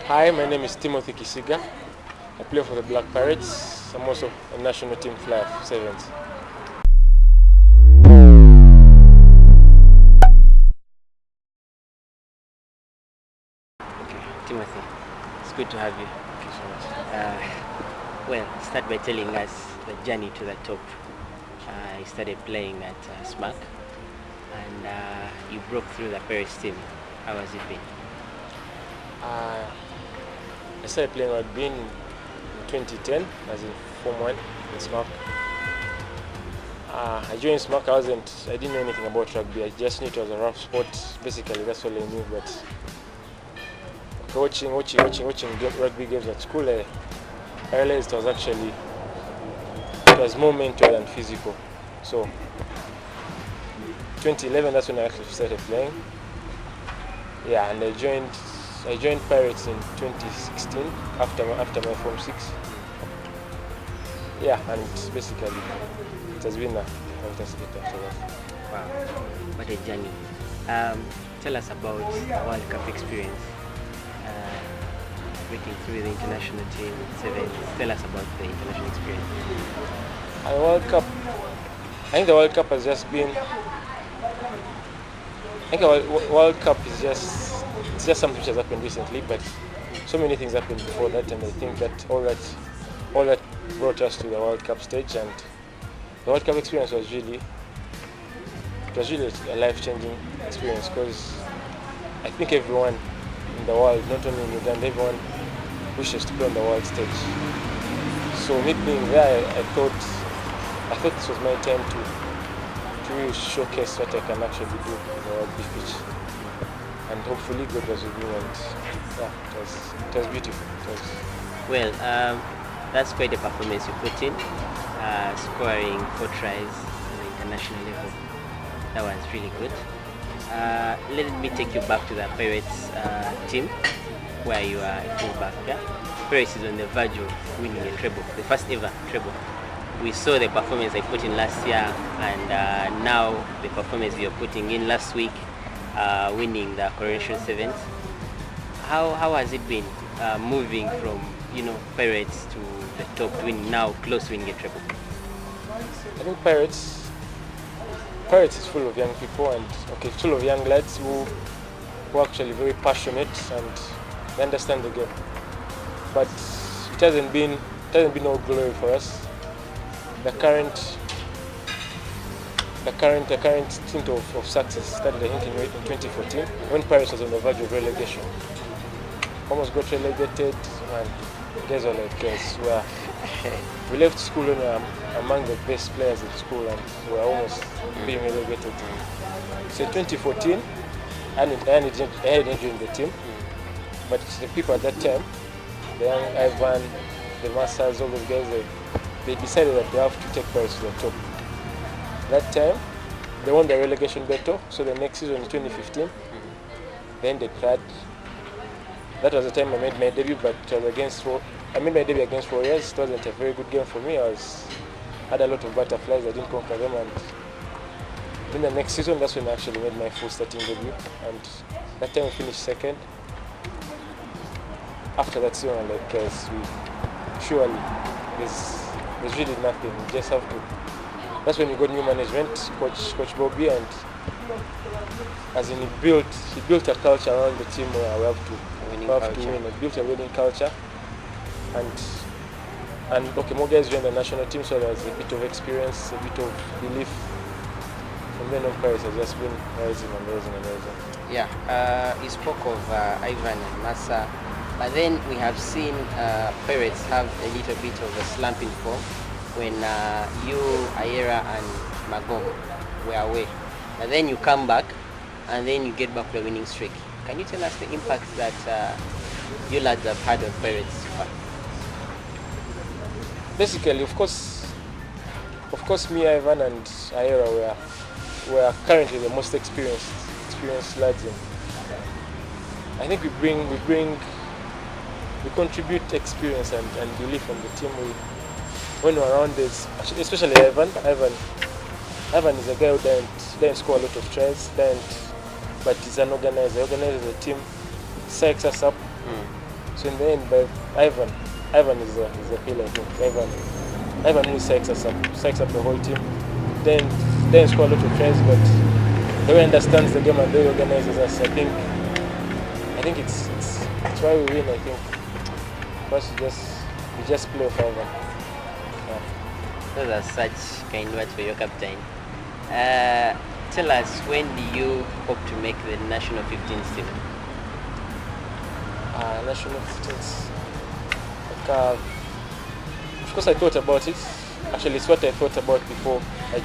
Hi, my name is Timothy Kisiga. I play for the Black Pirates. I'm also a national team flyer for Sevens. Okay, Timothy, it's good to have you. Thank you so much. Start by telling us the journey to the top. You started playing at SMAC and you broke through the Paris team. How has it been? I started playing rugby in 2010 as in Form 1 in SMAC. I joined SMAC. I didn't know anything about rugby. I just knew it was a rough sport. Basically, that's all I knew. But watching rugby games at school, I realized it was more mental than physical. So 2011, that's when I actually started playing. Yeah, and I joined Pirates in 2016 after my Form 6. Yeah, and basically it has been a fantastic after that. Wow, what a journey. Tell us about the World Cup experience. Breaking through the international team, Sevens. Tell us about the international experience. And I think the World Cup has just been. I think the World Cup is just something which has happened recently, but so many things happened before that, and I think that all that brought us to the World Cup stage, and the World Cup experience was really a life-changing experience, because I think everyone in the world, not only in Uganda, everyone wishes to play on the world stage. So me being there, I thought this was my time to really showcase what I can actually do on the rugby pitch. And hopefully God was with me, and yeah, it was beautiful. That's quite a performance you put in, scoring 4 tries on the international level. That was really good. Let me take you back to the Pirates team, where you are a fullback. Yeah? Pirates is on the verge of winning a treble, the first ever treble. We saw the performance I put in last year, and now the performance you're putting in last week, winning the Coronation Sevens. How has it been moving from Pirates to the top to winning, now close to winning a treble? I think Pirates is full of young people, and full of young lads who are actually very passionate and they understand the game. But it hasn't been all glory for us. The current stint of success started, I think, in 2014 when Paris was on the verge of relegation. Almost got relegated, and guys were like us. We left school among the best players in school, and we were almost being relegated. So in 2014, I hadn't joined the team, but the people at that time, the young Ivan, the Masters, all those guys, they decided that they have to take Paris to the top. That time, they won the relegation battle, so the next season in 2015, they ended third. That was the time I made my debut, but I made my debut against Warriors. It wasn't a very good game for me. I had a lot of butterflies. I didn't conquer them, and then the next season, that's when I actually made my full starting debut, and that time we finished second. After that season, surely there's really nothing. You just have to. That's when you got new management, Coach Bobby, and as in he built a culture around the team where we have to win. He built a winning culture, and more guys joined the national team, so there's a bit of experience, a bit of belief. From then on, Paris has just been rising. Yeah, you spoke of Ivan and Massa, but then we have seen Pirates have a little bit of a slump in form when you, Ayera, and Magom were away. But then you come back, and then you get back to the winning streak. Can you tell us the impact that you lads have had on Pirates so far? Basically, of course, me, Ivan, and Ayera were currently the most experienced lads. I think we contribute experience and belief on the team. When we're around this, especially Ivan is a guy who didn't score a lot of tries, but he's an organizer. He organizes the team, psychs us up. So in the end, by Ivan is a pillar. I think Ivan who psychs up the whole team. Then score a lot of tries, but the way he understands the game and the way he organizes us, I think it's why we win. I think because we just play for Ivan. Yeah. Those are such kind words for your captain. Tell us, when do you hope to make the national 15s team? National 15s. Of course, I thought about it. Actually, it's what I thought about before I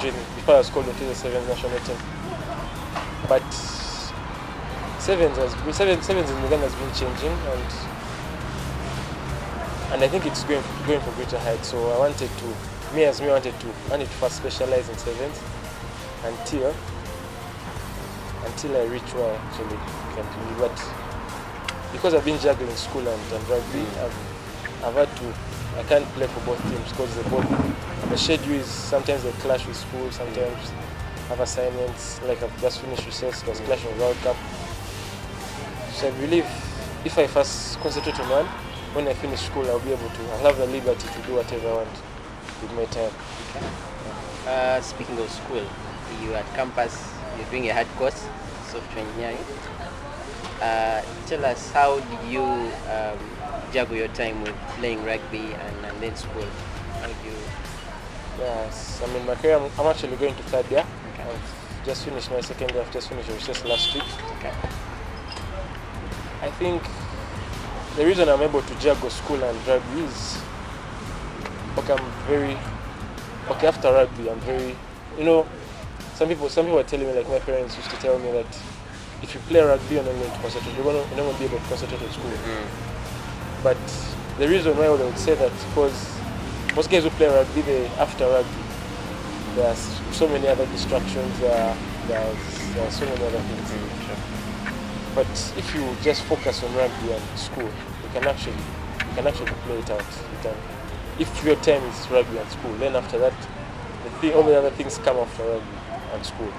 was called into the sevens national team. But sevens in Uganda has been changing, and I think it's going for greater heights. So I wanted to first specialize in sevens until I reach where I actually can do. But because I've been juggling school and rugby, I can't play for both teams because the schedule is sometimes they clash with school, sometimes have assignments, like I've just finished recess, it was clashing with World Cup. So I believe if I first concentrate on one, when I finish school I'll have the liberty to do whatever I want with my time. Okay. Speaking of school, you at campus, you're doing a hard course, software engineering. Tell us, how did you juggle your time with playing rugby and then school? How do you? Yes, I mean my career. I'm actually going to third year. Okay. I've just finished my second year. I've just finished recess last week. Okay. I think the reason I'm able to juggle school and rugby is after rugby I'm very, some people are telling me, like my parents used to tell me that if you play rugby you're not going to concentrate, you're not going to be able to concentrate at school. But the reason why they would say that because most guys who play rugby, after rugby there are so many other distractions, there are so many other things. Sure. But if you just focus on rugby and school, you can actually play it out. If your time is rugby and school, then after that, all the other things come after rugby and school.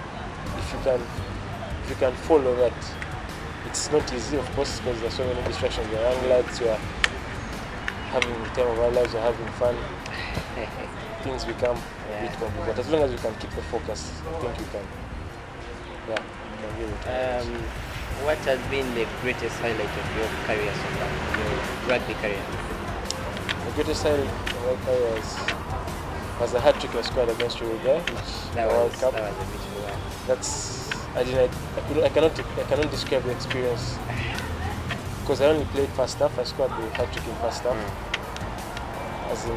If you can follow that, it's not easy, of course, because there are so many distractions. The young lads who are having the time of our lives, are having fun. Things become a bit complicated. But as long as you can keep the focus, I think you can. Yeah, you can give it. What has been the greatest highlight of your career so far, your rugby career? The greatest highlight of my career was a hat trick I scored against Uruguay, That World was Cup. a beautiful one. I cannot describe the experience because I only played first half. I scored the hat trick in first half. As in,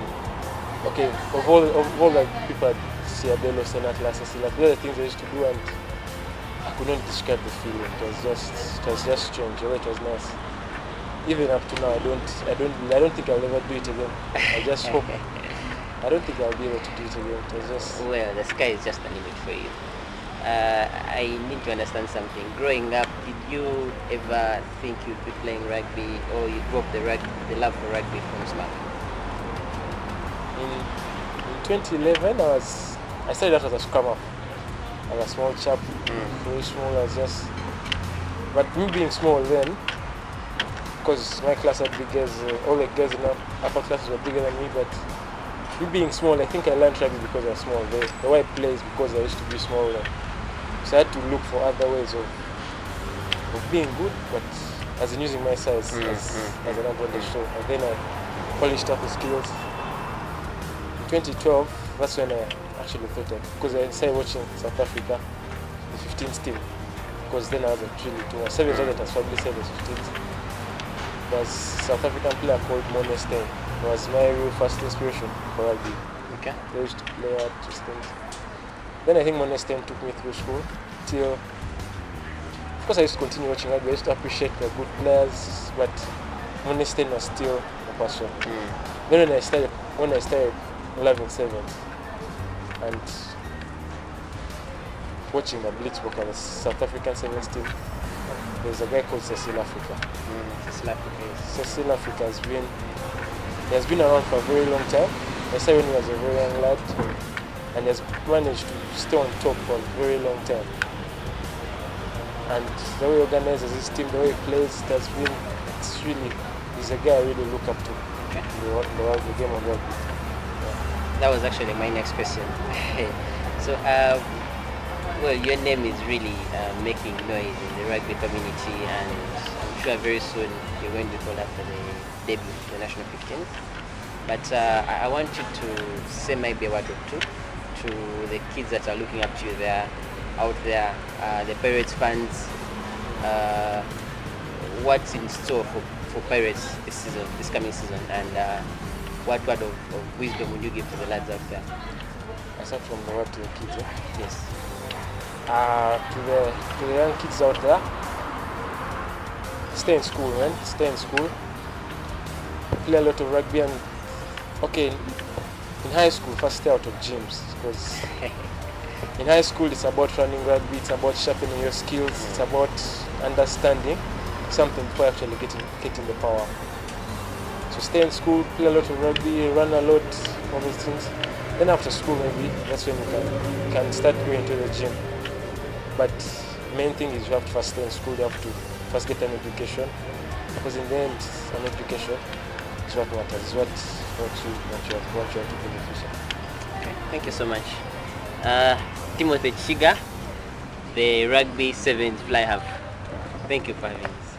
of all the people at Ciadelo, Senat, Lasasila, those are the things I used to do, and I could not describe the feeling. It was just strange. Although it was nice. Even up to now, I don't think I'll ever do it again. I just hope. I don't think I'll be able to do it again. It was just. Well, the sky is just the limit for you. I need to understand something. Growing up, did you ever think you'd be playing rugby, or you grew up the love for rugby from smart? In 2011, I started out as a scrummer. As a small chap, very small. But me being small then, because my class had big guys, all the guys in the upper classes were bigger than me, but me being small, I think I learned rugby because I was small. The way I play is because I used to be small. So I had to look for other ways of being good, but as in using my size as an advantage. So and then I polished up the skills. In 2012, that's when I actually thought because I started watching South Africa, the 15th team, because then I was really too. My 7 years as probably said the 15th. There was South African player called Monestein. It was my real first inspiration for rugby. Okay. They used to play out just things. Then I think Monestein took me through school till. Of course, I used to continue watching rugby. I used to appreciate the good players, but Monestein was still a passion. Then when I started loving sevens and watching the Blitzbook and the South African sevens team, there's a guy called Cecil Africa. Cecil Africa has been around for a very long time. I saw when he was a very young lad, and he has managed to stay on top for a very long time. And the way he organizes his team, the way he plays, he's a guy I really look up to Okay. the game of rugby. That was actually my next question. So, well, your name is really making noise in the rugby community, and I'm sure very soon you're going to be called up for the debut, the national 15. But I want you to say maybe a word or two to the kids that are looking up to you there, out there, the Pirates fans. What's in store for Pirates this coming season, and what word of wisdom would you give to the lads out there? Aside from the word to the kids, Yes. to the young kids out there, stay in school, man. Stay in school. Play a lot of rugby, and okay, in high school, first stay out of gyms, because in high school it's about running rugby, it's about sharpening your skills, it's about understanding something before actually getting the power. So stay in school, play a lot of rugby, run a lot, all those things. Then after school, maybe that's when you can start going to the gym. But main thing is you have to first stay in school. You have to first get an education, because in the end, an education is what matters. Is what you have to be in the future. Okay. Thank you so much. Timothy Kisiga, the Rugby Sevens Fly Half. Thank you for having us.